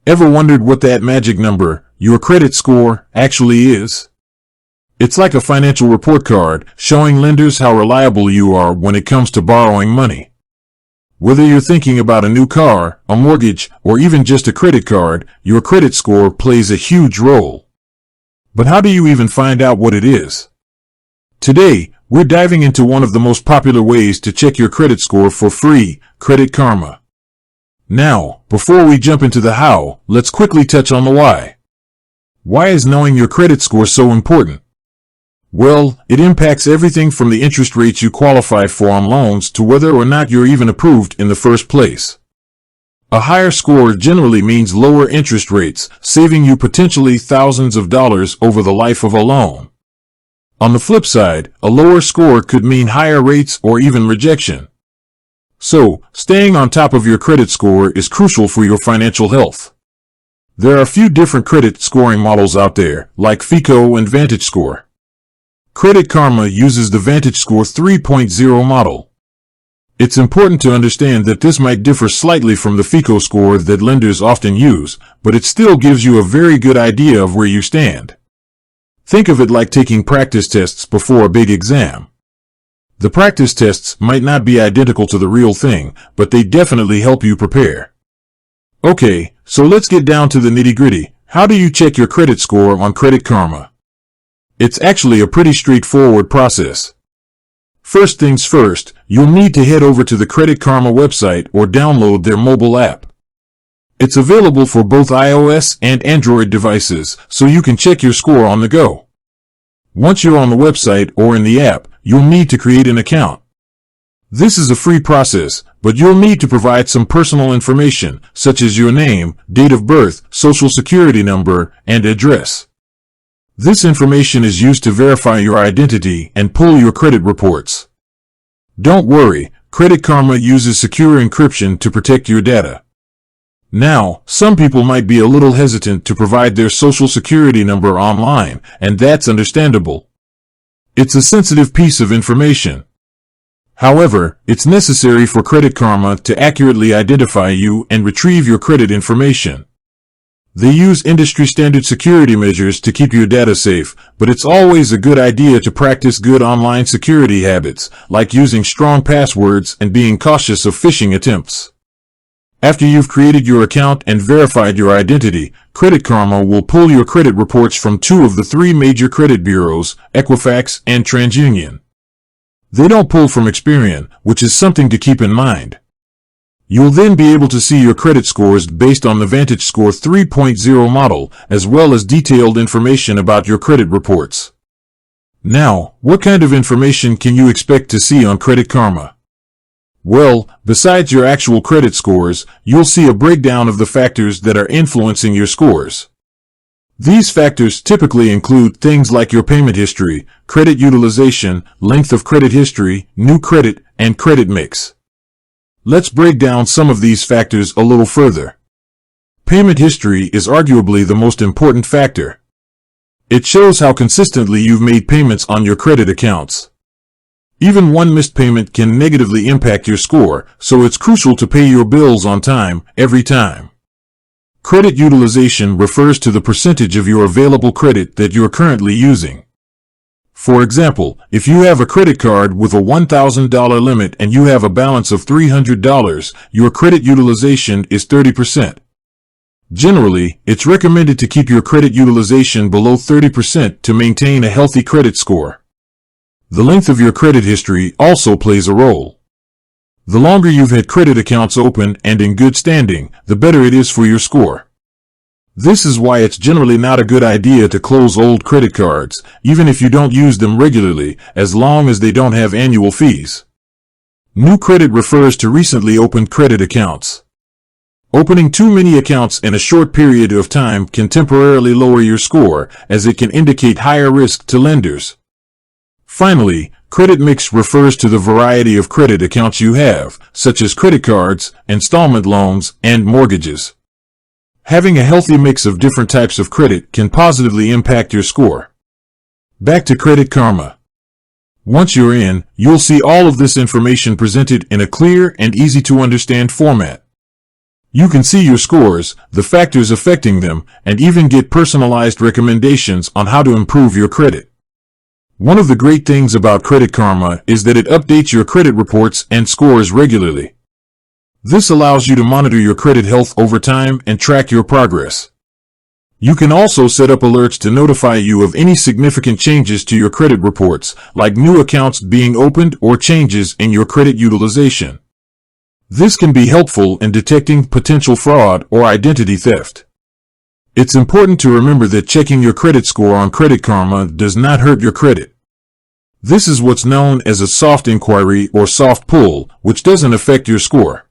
Ever wondered what that magic number, your credit score, actually is? It's like a financial report card showing lenders how reliable you are when it comes to borrowing money. Whether you're thinking about a new car, a mortgage, or even just a credit card, your credit score plays a huge role. But how do you even find out what it is? Today, we're diving into one of the most popular ways to check your credit score for free, Credit Karma. Now, before we jump into the how, let's quickly touch on the why. Why is knowing your credit score so important? Well, it impacts everything from the interest rates you qualify for on loans to whether or not you're even approved in the first place. A higher score generally means lower interest rates, saving you potentially thousands of dollars over the life of a loan. On the flip side, a lower score could mean higher rates or even rejection. So, staying on top of your credit score is crucial for your financial health. There are a few different credit scoring models out there, like FICO and VantageScore. Credit Karma uses the VantageScore 3.0 model. It's important to understand that this might differ slightly from the FICO score that lenders often use, but it still gives you a very good idea of where you stand. Think of it like taking practice tests before a big exam. The practice tests might not be identical to the real thing, but they definitely help you prepare. Okay, so let's get down to the nitty-gritty. How do you check your credit score on Credit Karma? It's actually a pretty straightforward process. First things first, you'll need to head over to the Credit Karma website or download their mobile app. It's available for both iOS and Android devices, so you can check your score on the go. Once you're on the website or in the app, you'll need to create an account. This is a free process, but you'll need to provide some personal information, such as your name, date of birth, social security number, and address. This information is used to verify your identity and pull your credit reports. Don't worry, Credit Karma uses secure encryption to protect your data. Now, some people might be a little hesitant to provide their social security number online, and that's understandable. It's a sensitive piece of information. However, it's necessary for Credit Karma to accurately identify you and retrieve your credit information. They use industry-standard security measures to keep your data safe, but it's always a good idea to practice good online security habits, like using strong passwords and being cautious of phishing attempts. After you've created your account and verified your identity, Credit Karma will pull your credit reports from two of the three major credit bureaus, Equifax and TransUnion. They don't pull from Experian, which is something to keep in mind. You'll then be able to see your credit scores based on the VantageScore 3.0 model, as well as detailed information about your credit reports. Now, what kind of information can you expect to see on Credit Karma? Well, besides your actual credit scores, you'll see a breakdown of the factors that are influencing your scores. These factors typically include things like your payment history, credit utilization, length of credit history, new credit, and credit mix. Let's break down some of these factors a little further. Payment history is arguably the most important factor. It shows how consistently you've made payments on your credit accounts. Even one missed payment can negatively impact your score, so it's crucial to pay your bills on time, every time. Credit utilization refers to the percentage of your available credit that you're currently using. For example, if you have a credit card with a $1,000 limit and you have a balance of $300, your credit utilization is 30%. Generally, it's recommended to keep your credit utilization below 30% to maintain a healthy credit score. The length of your credit history also plays a role. The longer you've had credit accounts open and in good standing, the better it is for your score. This is why it's generally not a good idea to close old credit cards, even if you don't use them regularly, as long as they don't have annual fees. New credit refers to recently opened credit accounts. Opening too many accounts in a short period of time can temporarily lower your score, as it can indicate higher risk to lenders. Finally, credit mix refers to the variety of credit accounts you have, such as credit cards, installment loans, and mortgages. Having a healthy mix of different types of credit can positively impact your score. Back to Credit Karma. Once you're in, you'll see all of this information presented in a clear and easy-to-understand format. You can see your scores, the factors affecting them, and even get personalized recommendations on how to improve your credit. One of the great things about Credit Karma is that it updates your credit reports and scores regularly. This allows you to monitor your credit health over time and track your progress. You can also set up alerts to notify you of any significant changes to your credit reports, like new accounts being opened or changes in your credit utilization. This can be helpful in detecting potential fraud or identity theft. It's important to remember that checking your credit score on Credit Karma does not hurt your credit. This is what's known as a soft inquiry or soft pull, which doesn't affect your score.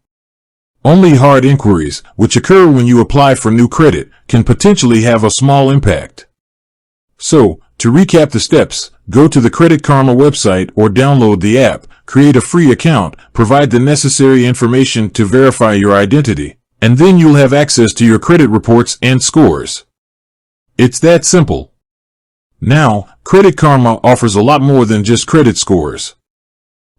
Only hard inquiries, which occur when you apply for new credit, can potentially have a small impact. So, to recap the steps, go to the Credit Karma website or download the app, create a free account, provide the necessary information to verify your identity, and then you'll have access to your credit reports and scores. It's that simple. Now, Credit Karma offers a lot more than just credit scores.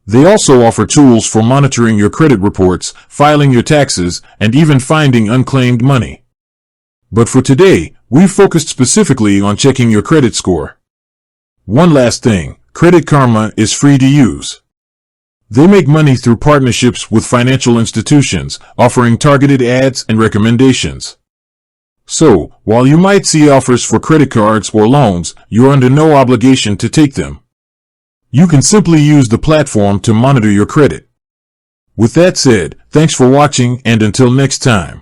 They also offer tools for monitoring your credit reports, filing your taxes, and even finding unclaimed money. But for today, we've focused specifically on checking your credit score. One last thing, Credit Karma is free to use. They make money through partnerships with financial institutions, offering targeted ads and recommendations. So, while you might see offers for credit cards or loans, you're under no obligation to take them. You can simply use the platform to monitor your credit. With that said, thanks for watching, and until next time.